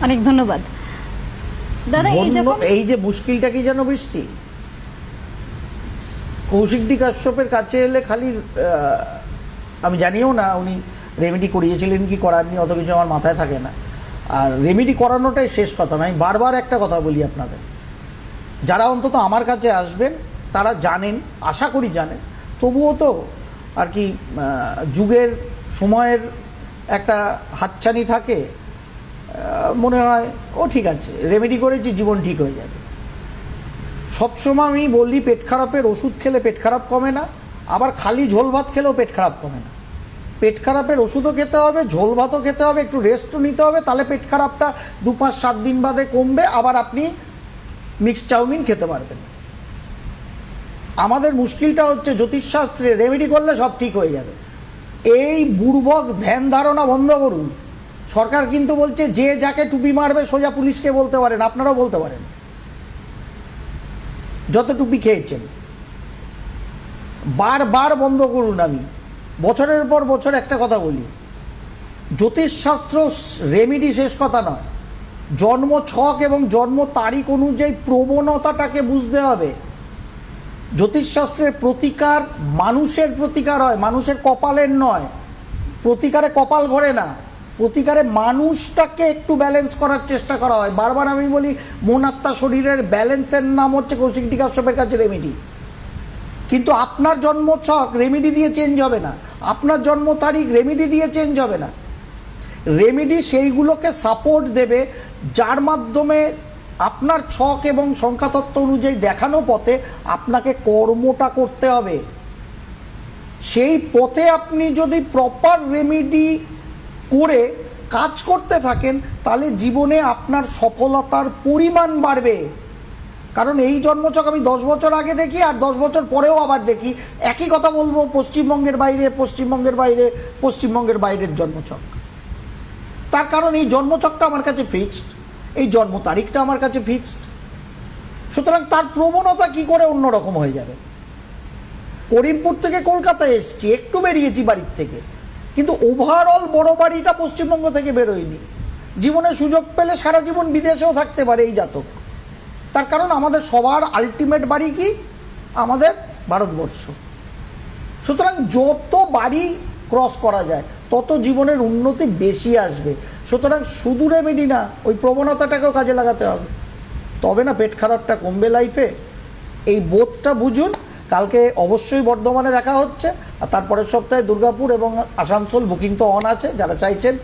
অনেক ধন্যবাদ দাদা। এই যে মুশকিলটা কি জানো বৃষ্টি, কৌশিক কাশ্যপের কাছে এলে খালি আমি জানিও না উনি রেমেডি করিয়েছিলেন কি করাননি, অত কিছু আমার মাথায় থাকে না। আর রেমেডি করানোটাই শেষ কথা না। আমি বারবার একটা কথা বলি আপনাদের, যারা অন্তত আমার কাছে আসবেন তারা জানেন, আশা করি জানেন, তবুও তো আর কি যুগের সময়ের একটা হাতছানি থাকে, মনে হয় ও ঠিক আছে রেমেডি করেছি জীবন ঠিক হয়ে যাবে। সবসময় আমি বলি পেট খারাপের ওষুধ খেলে পেট খারাপ কমে না, আবার খালি ঝোল ভাত খেলেও পেট খারাপ কমে না। পেট খারাপের ওষুধও খেতে হবে, ঝোল ভাতও খেতে হবে, একটু রেস্টও নিতে হবে, তাহলে পেট খারাপটা 2-5-7 দিন বাদে কমবে, আবার আপনি মিক্স চাউমিন খেতে পারবেন। আমাদের মুশকিলটা হচ্ছে জ্যোতিষশাস্ত্রে রেমেডি করলে সব ঠিক হয়ে যাবে, এই বুর্বক ধ্যান ধারণা বন্ধ করুন। সরকার কিন্তু বলছে যে যাকে টুপি মারবে সোজা পুলিশকে বলতে পারেন, আপনারাও বলতে পারেন যত টুপি খেয়েছেন। বারবার বন্ধ করুন। আমি বছরের পর বছর একটা কথা বলি, জ্যোতিষশাস্ত্র রেমেডি শেষ কথা নয়, জন্ম ছক এবং জন্ম তারিখ অনুযায়ী প্রবণতাটাকে বুঝতে হবে। জ্যোতিষশাস্ত্রের প্রতিকার মানুষের প্রতিকার হয়, মানুষের কপালের নয়। প্রতিকারে কপাল ঘরে না, প্রতিকারে মানুষটাকে একটু ব্যালেন্স করার চেষ্টা করা হয়। বারবার আমি বলি মন আত্মা শরীরের ব্যালেন্সের নাম হচ্ছে কৌশিক কাশ্যপের কাছে রেমেডি। কিন্তু আপনার জন্ম ছক রেমেডি দিয়ে চেঞ্জ হবে না, আপনার জন্ম তারিখ রেমেডি দিয়ে চেঞ্জ হবে না। রেমেডি সেইগুলোকে সাপোর্ট দেবে যার মাধ্যমে আপনার ছক এবং সংখ্যাতত্ত্ব অনুযায়ী দেখানো পথে আপনাকে কর্মটা করতে হবে। সেই পথে আপনি যদি প্রপার রেমেডি করে কাজ করতে থাকেন তাহলে জীবনে আপনার সফলতার পরিমাণ বাড়বে। কারণ এই জন্মছক আমি 10 বছর আগে দেখি আর 10 বছর পরেও আবার দেখি, একই কথা বলবো, পশ্চিমবঙ্গের বাইরে পশ্চিমবঙ্গের বাইরে পশ্চিমবঙ্গের বাইরের জন্মছক। তার কারণ এই জন্মছকটা আমার কাছে ফিক্সড, এই জন্ম তারিখটা আমার কাছে ফিক্সড, সুতরাং তার প্রবণতা কি করে অন্যরকম হয়ে যাবে। করিমপুর থেকে কলকাতায় এসছি, একটু বেরিয়েছি বাড়ির থেকে, কিন্তু ওভারঅল বড় বাড়িটা পশ্চিমবঙ্গ থেকে বেরোয়নি। জীবনে সুযোগ পেলে সারা জীবন বিদেশেও থাকতে পারে এই জাতক। তার কারণ আমাদের সবার আলটিমেট বাড়ি কি, আমাদের ভারতবর্ষ। সুতরাং যত বাড়ি ক্রস করা যায় তত জীবনের উন্নতি বেশি আসবে। সুতরাং শুধু রেমেডি না, ওই প্রবণতাটাকেও কাজে লাগাতে হবে, তবে না পেট খারাপটা কমবে লাইফে। এই বোধটা বুঝুন। কালকে অবশ্যই বর্ধমানে দেখা হচ্ছে, আর তারপরের সপ্তাহে দুর্গাপুর এবং আসানসোল বুকিং তো অন আছে। যারা চাইছেন